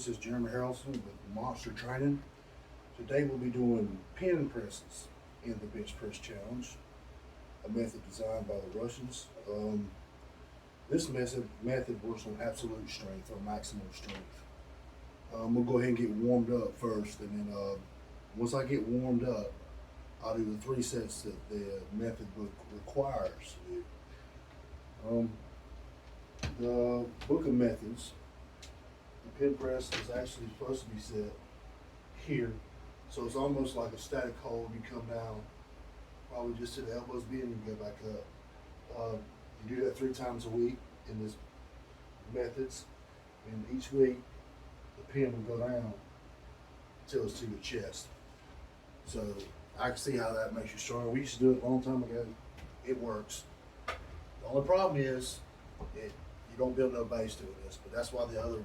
This is Jeremy Harrelson with Monster Training. Today we'll be doing pin presses in the bench press challenge, a method designed by the Russians. This method works on absolute strength or maximum strength. We'll go ahead and get warmed up first, and then once I get warmed up, I'll do the 3 sets that the method book requires. The book of methods, the pin press is actually supposed to be set here, so it's almost like a static hold. You come down, probably just to the elbows bend, and you go back up. You do that 3 times a week in this methods, and each week the pin will go down until it's to your chest. So I can see how that makes you stronger. We used to do it a long time ago. It works. The only problem is you don't build no base doing this, but that's why the other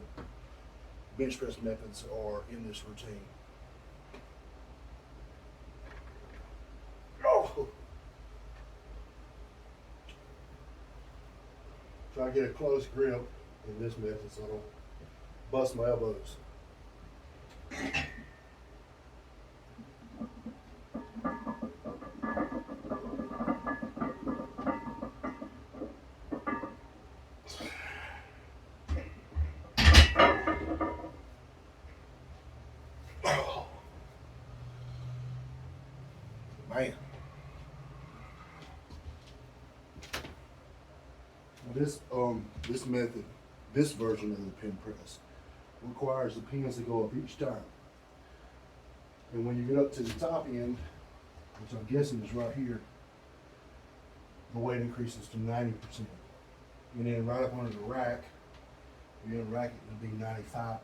bench press methods are in this routine. Oh. Try to get a close grip in this method so I don't bust my elbows. Man. This method, this version of the pin press, requires the pins to go up each time. And when you get up to the top end, which I'm guessing is right here, the weight increases to 90%. And then right up under the rack, you unrack it, it'll be 95%.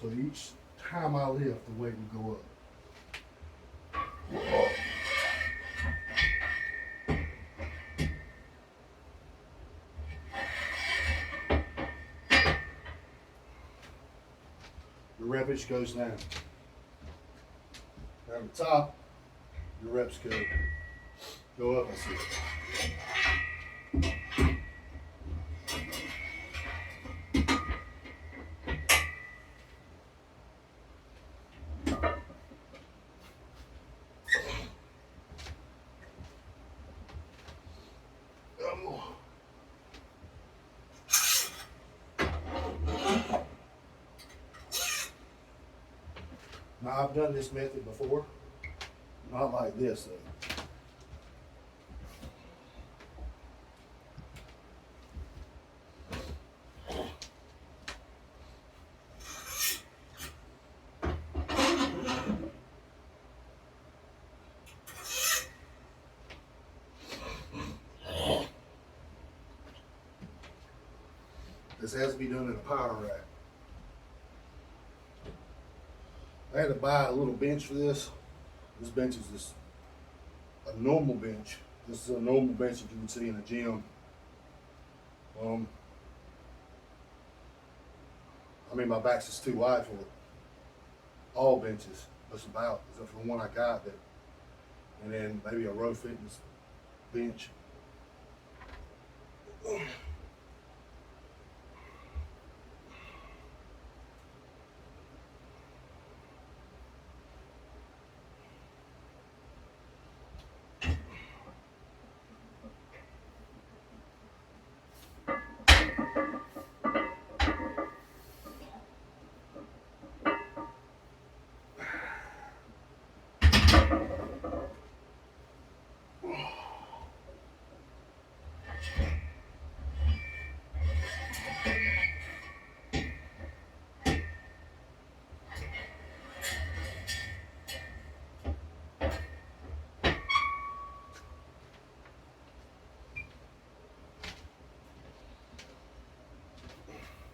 So each time I lift, the weight will go up. Your repage goes down. Down the top, your reps go up, I see. Now I've done this method before, not like this though. This has to be done in a powder rack. I had to buy a little bench for this. This bench is a normal bench. This is a normal bench that you would see in a gym. I mean, my back's just too wide for all benches. Just about, except for the one I got that, and then maybe a row fitness bench.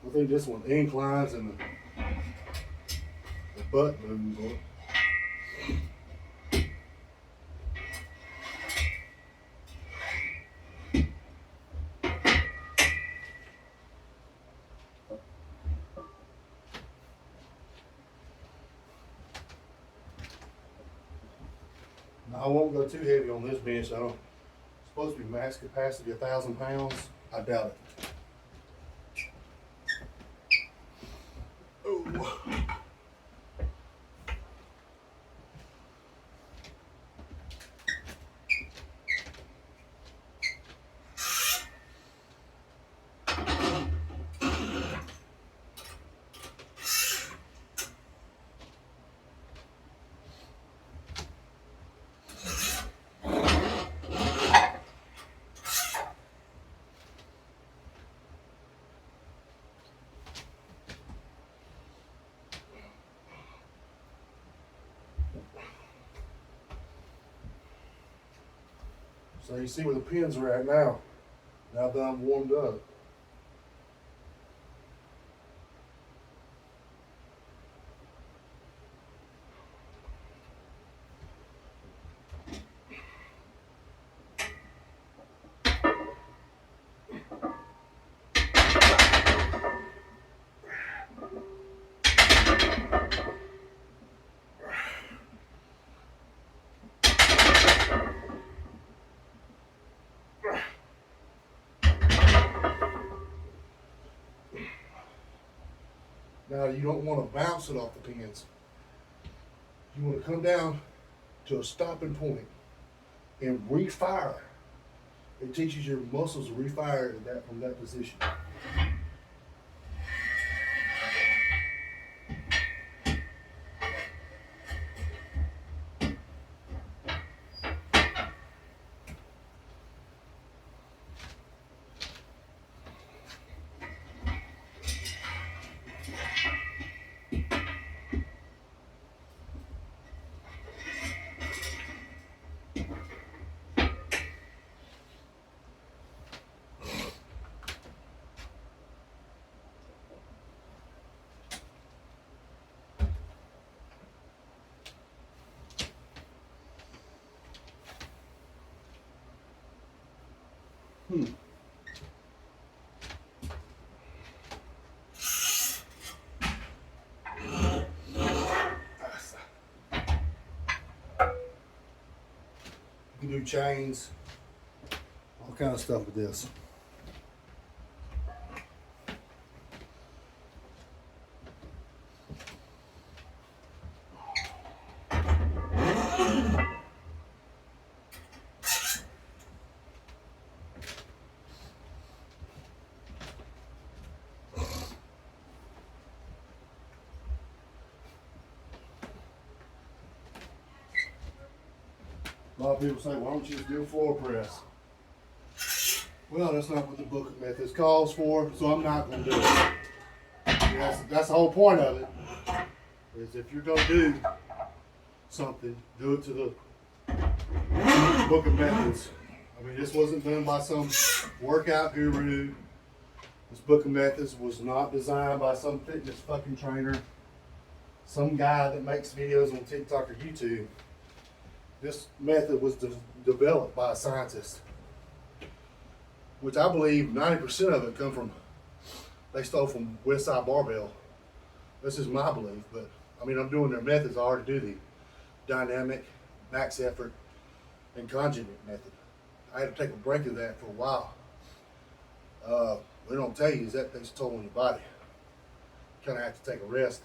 I think this one inclines and the butt moves on it. Now, I won't go too heavy on this bench. I don't. It's supposed to be max capacity 1,000 pounds. I doubt it. So you see where the pins are at now. Now that I'm warmed up. Now you don't want to bounce it off the pins. You want to come down to a stopping point and refire. It teaches your muscles to refire from that position. You can do chains, all kind of stuff with this. A lot of people say, why don't you just do a floor press? Well, that's not what the book of methods calls for, so I'm not going to do it. That's the whole point of it, is if you're going to do something, do it to the book of methods. I mean, this wasn't done by some workout guru. This book of methods was not designed by some fitness fucking trainer, some guy that makes videos on TikTok or YouTube. This method was developed by a scientist, which I believe 90% of it they stole from Westside Barbell. This is my belief, but I mean, I'm doing their methods. I already do the dynamic, max effort, and conjugate method. I had to take a break of that for a while. What they don't tell you is that thing's toll on your body. You kind of have to take a rest.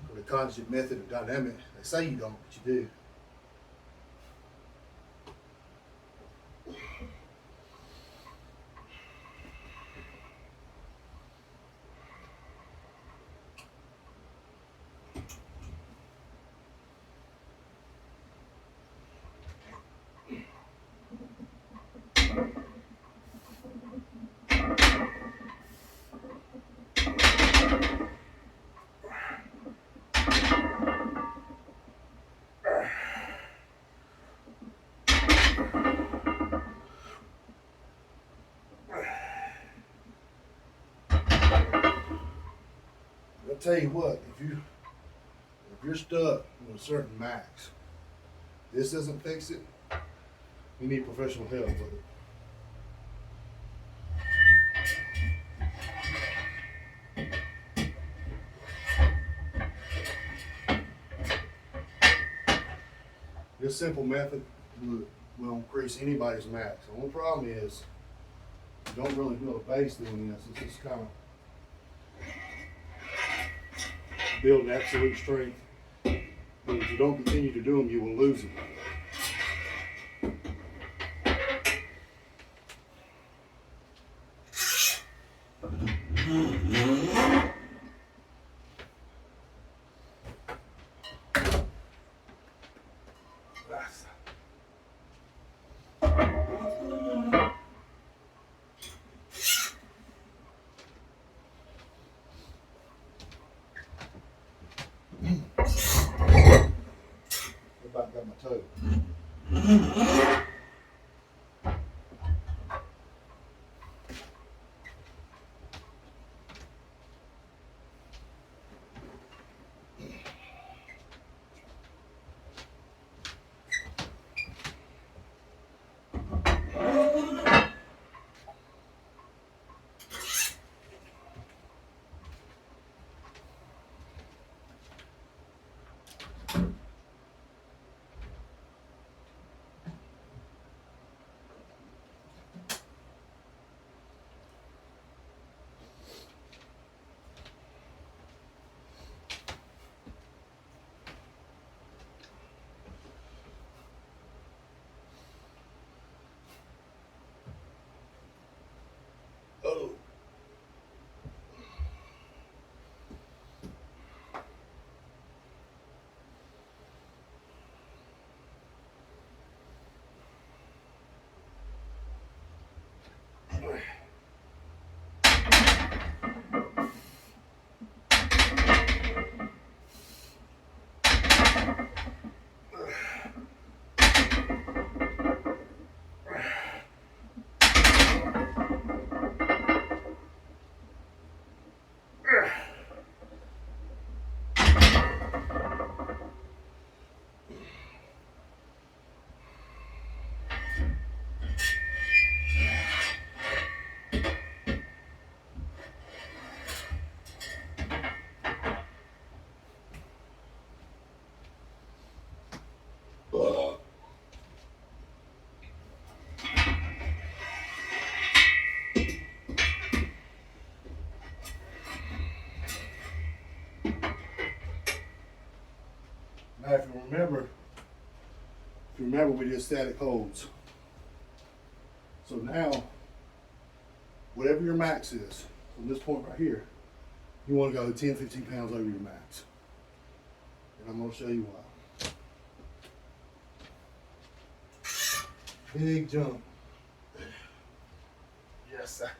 For the conjugate method of dynamic, they say you don't, but you do. I'll tell you what, if you're stuck with a certain max, this doesn't fix it, you need professional help with it. This simple method will increase anybody's max. The only problem is you don't really build a base doing this. It's just kind of building absolute strength. And if you don't continue to do them, you will lose it. About got my toe. remember, if you remember, we did static holds. So now, whatever your max is, from this point right here, you want to go 10, 15 pounds over your max. And I'm going to show you why. Big jump. Yes, sir.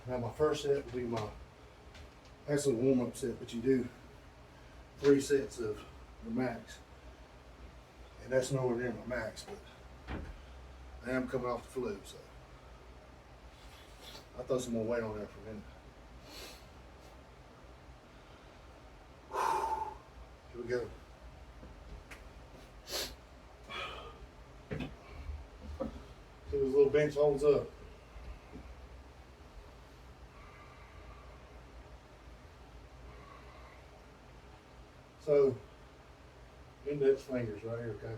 Now my first set will be my actually warm-up set, but you do 3 sets of the max. And that's nowhere near my max, but I am coming off the flu, so I'll throw some more weight on there for a minute. Here we go. See this little bench holds up. So, index fingers right here, okay?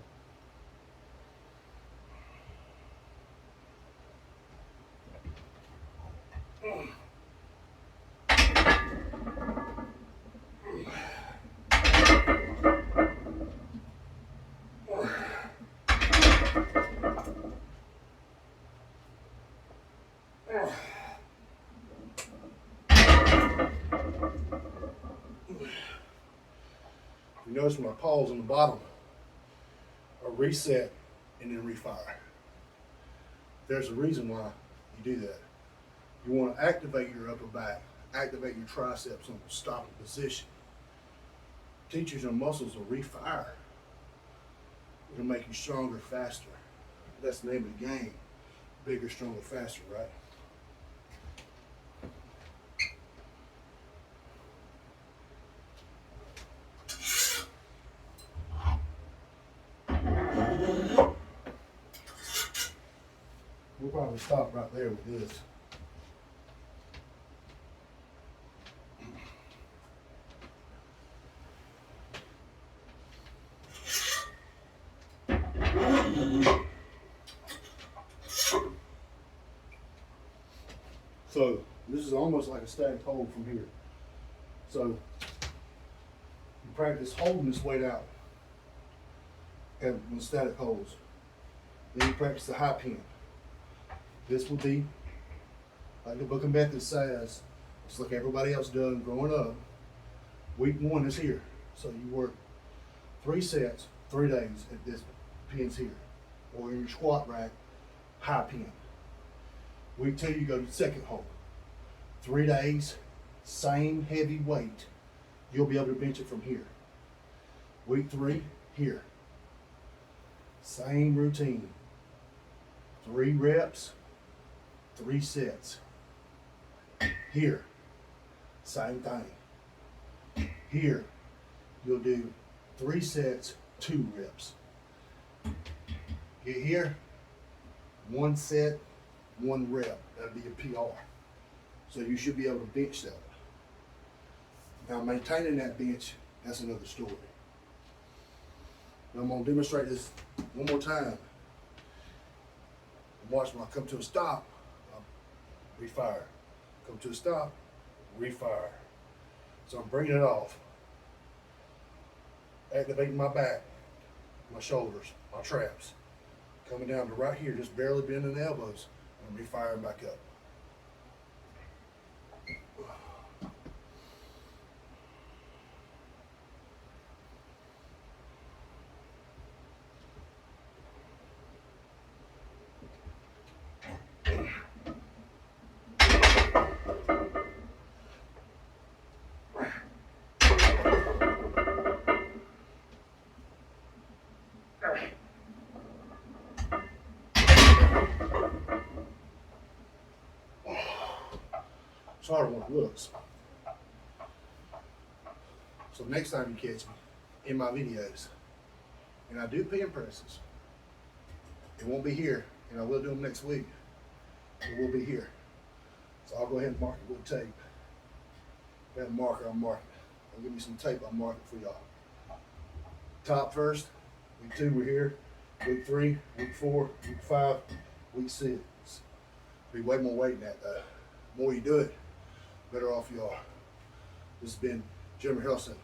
You notice my paws on the bottom are reset and then refire. There's a reason why you do that. You want to activate your upper back, activate your triceps on the stopping position. Teachers and muscles will refire. It'll make you stronger, faster. That's the name of the game. Bigger, stronger, faster, right? We'll probably stop right there with this. So this is almost like a static hold from here. So you practice holding this weight out and when static holds. Then you practice the high pin. This will be like the book of methods says, just like everybody else done growing up. Week 1 is here. So you work 3 sets, 3 days at this pin's here. Or in your squat rack, high pin. Week 2, you go to the second hold. 3 days, same heavy weight. You'll be able to bench it from here. Week 3, here. Same routine. 3 reps, 3 sets. Here, same thing. Here, you'll do 3 sets, 2 reps. Get here, 1 set, 1 rep. That'd be a PR. So you should be able to bench that. Now maintaining that bench, that's another story. Now I'm gonna demonstrate this one more time. Watch when I come to a stop, I'll refire. Come to a stop, refire. So I'm bringing it off. Activating my back, my shoulders, my traps. Coming down to right here, just barely bending the elbows, and refiring back up. It's harder than it looks. So next time you catch me in my videos, and I do pin presses, It won't be here. You know, we'll do them next week. It will be here. So I'll go ahead and mark it with tape. If I have a marker, I'll mark it. I'll give me some tape, I'll mark it for y'all. Top first, week 2 we're here. Week 3, week 4, week 5, week 6. Be way more weight than that though. The more you do it, better off you are. This has been Jeremy Harrelson.